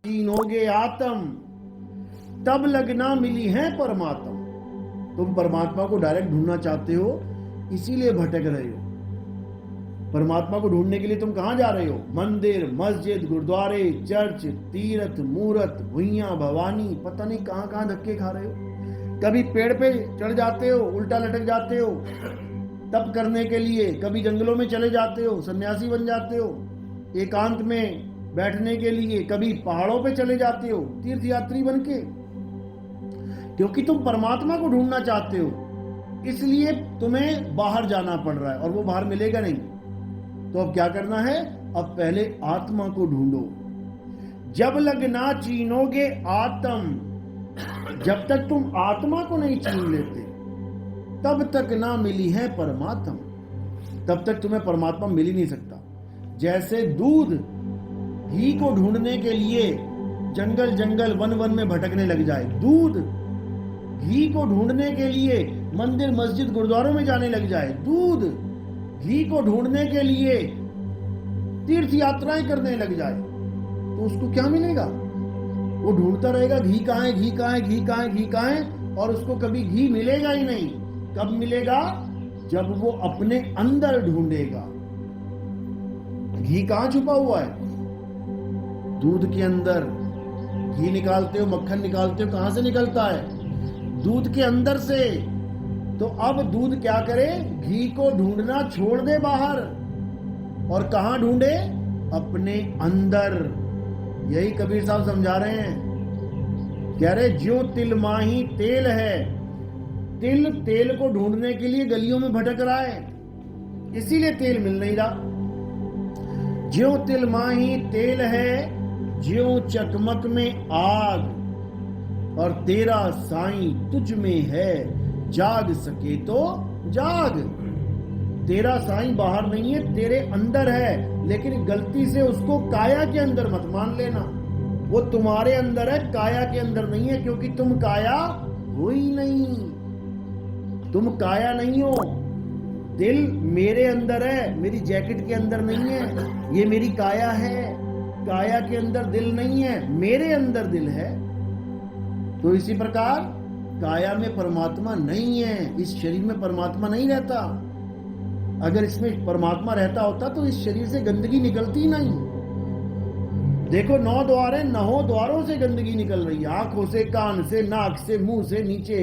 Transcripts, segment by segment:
चीनोगे आत्म, तब लगना मिली है परमात्म। तुम परमात्मा को डायरेक्ट ढूंढना चाहते हो, इसीलिए भटक रहे हो। परमात्मा को ढूंढने के लिए तुम कहां जा रहे हो? मंदिर, मस्जिद, गुरुद्वारे, चर्च, तीर्थ, मूर्त, भुइयां, भवानी, पता नहीं कहां कहां धक्के खा रहे हो। कभी पेड़ पे चढ़ जाते हो, उल्टा लटक जाते हो तप करने के लिए, कभी जंगलों में चले जाते हो, सन्यासी बन जाते हो एकांत में बैठने के लिए, कभी पहाड़ों पे चले जाते हो तीर्थ यात्री बन के, क्योंकि तुम परमात्मा को ढूंढना चाहते हो, इसलिए तुम्हें बाहर जाना पड़ रहा है और वो बाहर मिलेगा नहीं। तो अब क्या करना है? अब पहले आत्मा को ढूंढो। जब लगना चीनोगे आत्म, जब तक तुम आत्मा को नहीं चीन लेते तब तक ना मिली है परमात्मा, तब तक तुम्हें परमात्मा मिल ही नहीं सकता। जैसे दूध घी को ढूंढने के लिए जंगल जंगल वन वन में भटकने लग जाए, दूध घी को ढूंढने के लिए मंदिर मस्जिद गुरुद्वारों में जाने लग जाए, दूध घी को ढूंढने के लिए तीर्थ यात्राएं करने लग जाए, तो उसको क्या मिलेगा? वो ढूंढता रहेगा घी कहां है, घी कहां है, घी कहां है, घी कहां है, और उसको कभी घी मिलेगा ही नहीं। कब मिलेगा? जब वो अपने अंदर ढूंढेगा। घी कहां छुपा हुआ है? दूध के अंदर। घी निकालते हो, मक्खन निकालते हो, कहां से निकलता है? दूध के अंदर से। तो अब दूध क्या करे? घी को ढूंढना छोड़ दे बाहर, और कहां ढूंढे? अपने अंदर। यही कबीर साहब समझा रहे हैं, कह रहे ज्यों तिल माही तेल है, तिल तेल को ढूंढने के लिए गलियों में भटक रहा है, इसीलिए तेल मिल नहीं रहा। ज्यों तिल माही तेल है, ज्यों चकमक में आग, और तेरा साईं तुझ में है, जाग सके तो जाग। तेरा साईं बाहर नहीं है, तेरे अंदर है, लेकिन गलती से उसको काया के अंदर मत मान लेना। वो तुम्हारे अंदर है, काया के अंदर नहीं है, क्योंकि तुम काया हो ही नहीं। तुम काया नहीं हो। दिल मेरे अंदर है, मेरी जैकेट के अंदर नहीं है, ये मेरी काया है। काया के अंदर दिल नहीं है, मेरे अंदर दिल है। तो इसी प्रकार काया में परमात्मा नहीं है, इस शरीर में परमात्मा नहीं रहता। अगर इसमें परमात्मा रहता होता तो इस शरीर से गंदगी निकलती नहीं। देखो 9 द्वार है, 9 द्वारों से गंदगी निकल रही है, आंखों से, कान से, नाक से, मुंह से, नीचे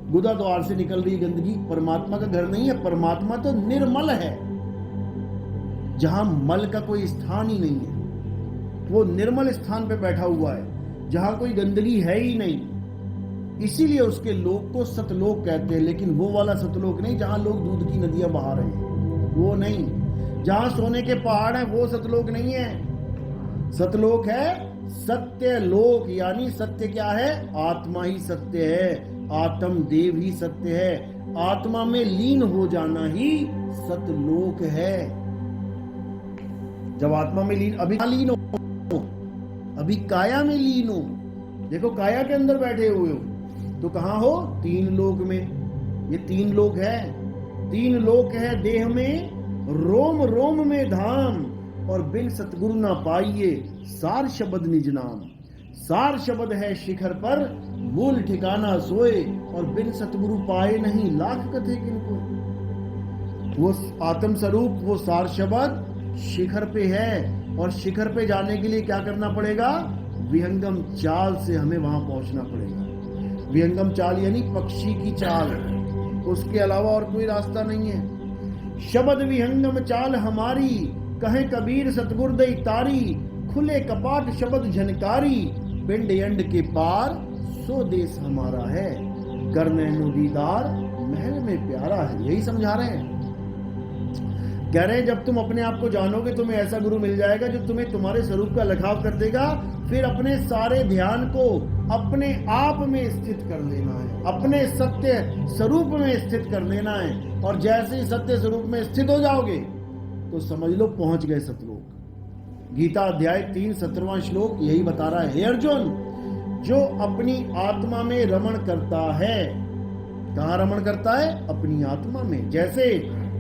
गुदा द्वार से निकल रही गंदगी। परमात्मा का घर नहीं है। परमात्मा तो निर्मल है, जहां मल का कोई स्थान ही नहीं है। वो निर्मल स्थान पे बैठा हुआ है, जहां कोई गंदगी है ही नहीं। इसीलिए उसके लोक को सतलोक कहते हैं, लेकिन वो वाला सतलोक नहीं जहां लोग दूध की नदियां बहा रहे हैं, वो नहीं। जहां सोने के पहाड़ हैं वो सतलोक नहीं है। सतलोक है सत्य लोक, यानी सत्य क्या है? आत्मा ही सत्य है, आत्म देव ही सत्य है। आत्मा में लीन हो जाना ही सतलोक है। जब आत्मा में लीन, अभी लीन हो, अभी काया में लीन हो। देखो काया के अंदर बैठे हुए हो तो कहां हो? 3 लोक में। ये 3 लोक है, 3 लोक है देह में, रोम रोम में धाम, और बिन सतगुरु ना पाइए सार शब्द निज नाम। सार शब्द है शिखर पर, मूल ठिकाना सोए, और बिन सतगुरु पाए नहीं लाख कथे किनको। वो आत्म स्वरूप, वो सार शब्द शिखर पे है, और शिखर पे जाने के लिए क्या करना पड़ेगा? विहंगम चाल से हमें वहां पहुंचना पड़ेगा। विहंगम चाल यानी पक्षी की चाल, उसके अलावा और कोई रास्ता नहीं है। शब्द विहंगम चाल हमारी, कहे कबीर सतगुर दई तारी, खुले कपाट शब्द झनकारी, पिंड यंड के पार सो देश हमारा है, करने दीदार महल में प्यारा है। यही समझा रहे हैं। कह रहे हैं जब तुम अपने आप को जानोगे, तुम्हें ऐसा गुरु मिल जाएगा जो तुम्हें तुम्हारे स्वरूप का लखाव कर देगा। फिर अपने सारे ध्यान को अपने आप में स्थित कर लेना है, अपने सत्य स्वरूप में स्थित कर लेना है। और जैसे ही सत्य स्वरूप में स्थित हो जाओगे तो समझ लो पहुंच गए सतलोक। गीता अध्याय 3 17वां श्लोक यही बता रहा है। हे अर्जुन, जो अपनी आत्मा में रमण करता है, कहां रमण करता है? अपनी आत्मा में। जैसे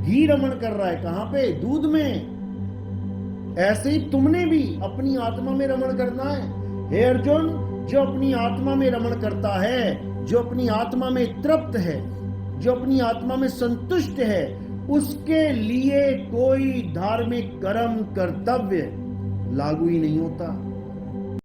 घी रमण कर रहा है कहां पे? दूध में। ऐसे ही तुमने भी अपनी आत्मा में रमण करना है। हे अर्जुन, जो अपनी आत्मा में रमण करता है, जो अपनी आत्मा में तृप्त है, जो अपनी आत्मा में संतुष्ट है, उसके लिए कोई धार्मिक कर्म कर्तव्य लागू ही नहीं होता।